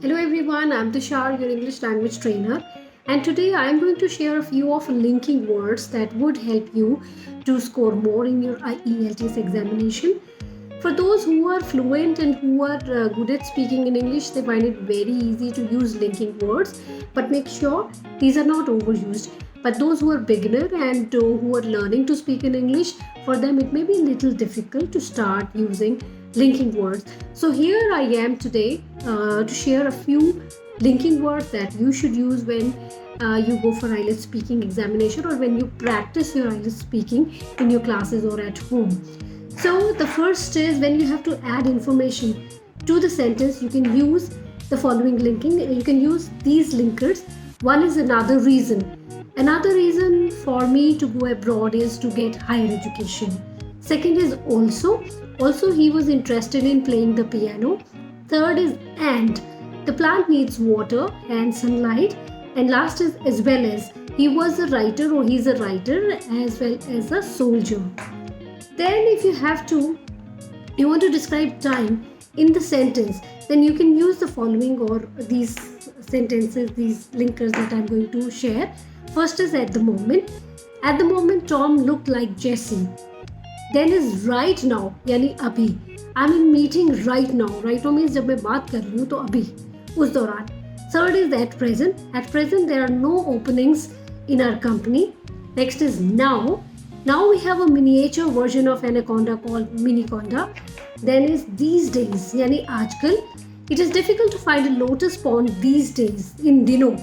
Hello everyone, I'm Tushar, your English language trainer, and today I am going to share a few of linking words that would help you to score more in your IELTS examination. For those who are fluent and who are good at speaking in English, they find it very easy to use linking words, but make sure these are not overused. But those who are beginner and who are learning to speak in English, for them it may be a little difficult to start using linking words. So here I am today to share a few linking words that you should use when you go for IELTS speaking examination or when you practice your IELTS speaking in your classes or at home. So the first is when you have to add information to the sentence, you can use the following linking. You can use these linkers. One is another reason. Another reason for me to go abroad is to get higher education. Second is also he was interested in playing the piano. Third is and. The plant needs water and sunlight. And last is as well as. He was a writer or he's a writer as well as a soldier. Then if you want to describe time in the sentence, then you can use the following or these sentences, these linkers that I'm going to share. First is at the moment. At the moment, Tom looked like Jesse. Then is right now, यानी अभी. I'm in meeting right now. Right now means जब मैं बात कर रही हूँ तो अभी, उस दौरान. Third is at present. At present, there are no openings in our company. Next is now. Now we have a miniature version of anaconda called miniconda. Then is these days, यानी आजकल. It is difficult to find a lotus pond these days, in दिनों.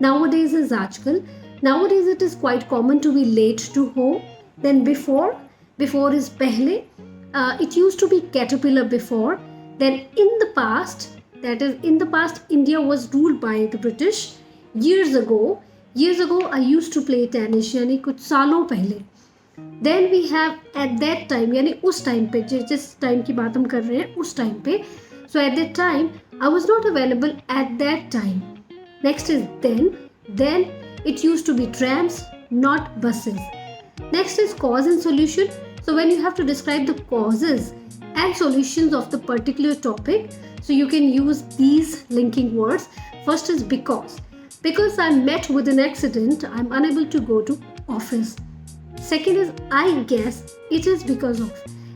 Nowadays is आजकल. Nowadays it is quite common to be late to home. Then before is pehle. It used to be caterpillar before. Then in the past, that is in the past, India was ruled by the British. Years ago I used to play tennis, यानी कुछ सालों पहले. Then we have at that time, यानी उस time पे जिस time की बात हम कर रहे हैं उस टाइम पे. So at that time I was not available at that time. Next is then it used to be trams, not buses. Next is cause and solution. So when you have to describe the causes and solutions of the particular topic, so you can use these linking words. First is because. Because I'm met with an accident, I'm unable to go to office. Second is I guess it is because of.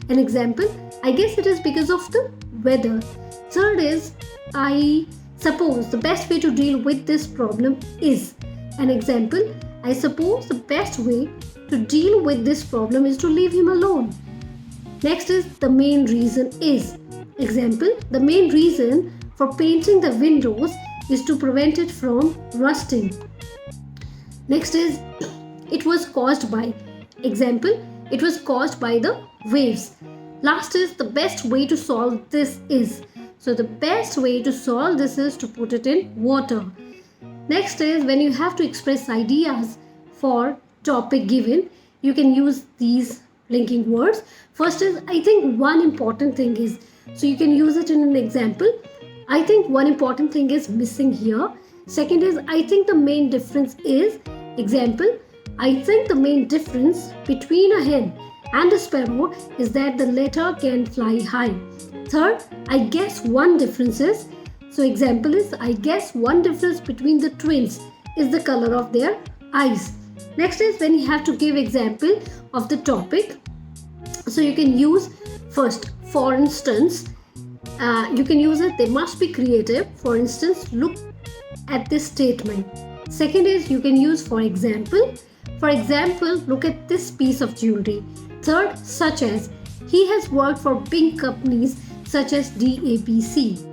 An example, I guess it is because of the weather. Third is I suppose the best way to deal with this problem is. An example, I suppose the best way to deal with this problem is to leave him alone. Next is the main reason is. Example, the main reason for painting the windows is to prevent it from rusting. Next is it was caused by. Example, it was caused by the waves. Last is the best way to solve this is. So the best way to solve this is to put it in water. Next is when you have to express ideas for topic given, you can use these linking words. First is I think one important thing is. So you can use it in an example. I think one important thing is missing here. Second is I think the main difference is. Example, I think the main difference between a hen and a sparrow is that the latter can fly high. Third, I guess one difference is. So example is I guess one difference between the twins is the color of their eyes. Next is when you have to give example of the topic. So you can use first, for instance, you can use it, they must be creative. For instance, look at this statement. Second is you can use for example. For example, look at this piece of jewelry. Third, such as. He has worked for big companies such as DABC.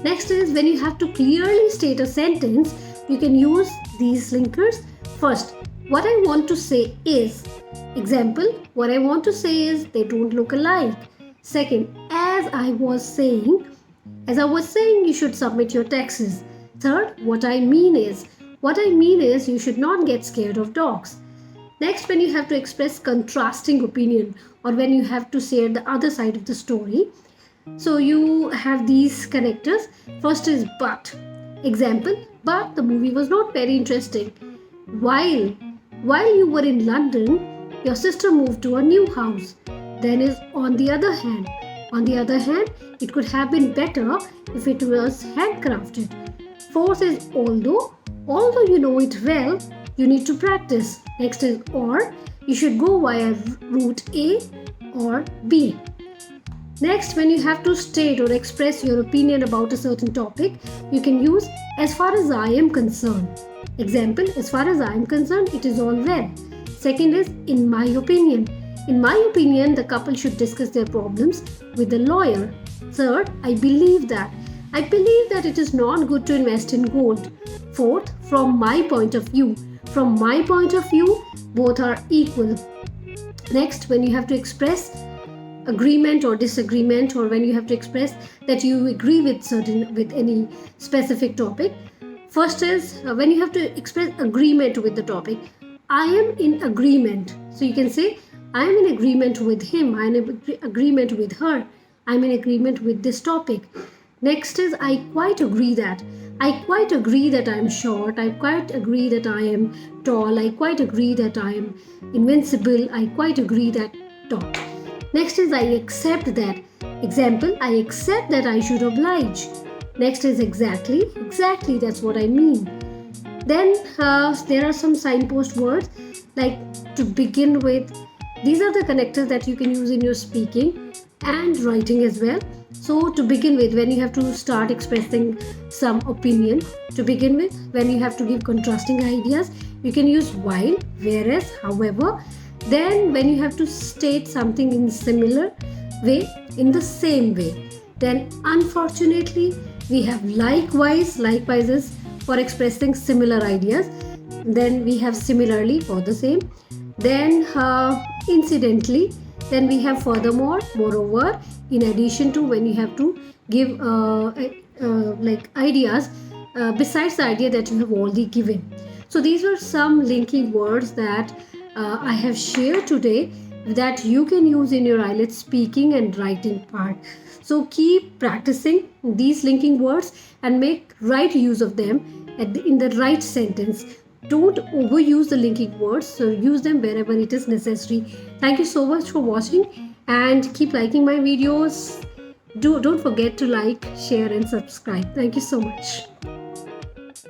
Next is when you have to clearly state a sentence, you can use these linkers. First, what I want to say is. Example, what I want to say is they don't look alike. Second, as I was saying, you should submit your taxes. Third, what I mean is you should not get scared of dogs. Next, when you have to express contrasting opinion or when you have to share the other side of the story, so you have these connectors. First is but. Example, but the movie was not very interesting. While you were in London, your sister moved to a new house. Then is on the other hand. On the other hand, it could have been better if it was handcrafted. Fourth is although. Although you know it well, you need to practice. Next is or. You should go via route A or B. Next, when you have to state or express your opinion about a certain topic, you can use as far as I am concerned. Example, as far as I am concerned, it is all well. Second is in my opinion. In my opinion, the couple should discuss their problems with the lawyer. Third, I believe that. I believe that it is not good to invest in gold. Fourth, from my point of view. From my point of view, both are equal. Next, when you have to express agreement or disagreement, or when you have to express that you agree with any specific topic, first is when you have to express agreement with the topic. I am in agreement. So you can say I am in agreement with him, I am in agreement with her, I am in agreement with this topic. Next is I quite agree that. I quite agree that I am short. I quite agree that I am tall. I quite agree that I am invincible. I quite agree that tall. Next is I accept that. Example, I accept that I should oblige. Next is exactly. Exactly, that's what I mean. Then there are some signpost words like to begin with. These are the connectors that you can use in your speaking and writing as well. So to begin with, when you have to start expressing some opinion, to begin with, when you have to give contrasting ideas, you can use while, whereas, however. Then when you have to state something in similar way, in the same way, then unfortunately we have likewise. Likewise is for expressing similar ideas. Then we have similarly for the same. Then incidentally. Then we have furthermore, moreover, in addition to, when you have to give like ideas besides the idea that you have already given. So these were some linking words that I have shared today that you can use in your IELTS speaking and writing part. So keep practicing these linking words and make right use of them in the right sentence. Don't overuse the linking words, so use them wherever it is necessary. Thank you so much for watching and keep liking my videos. Don't forget to like, share and subscribe. Thank you so much.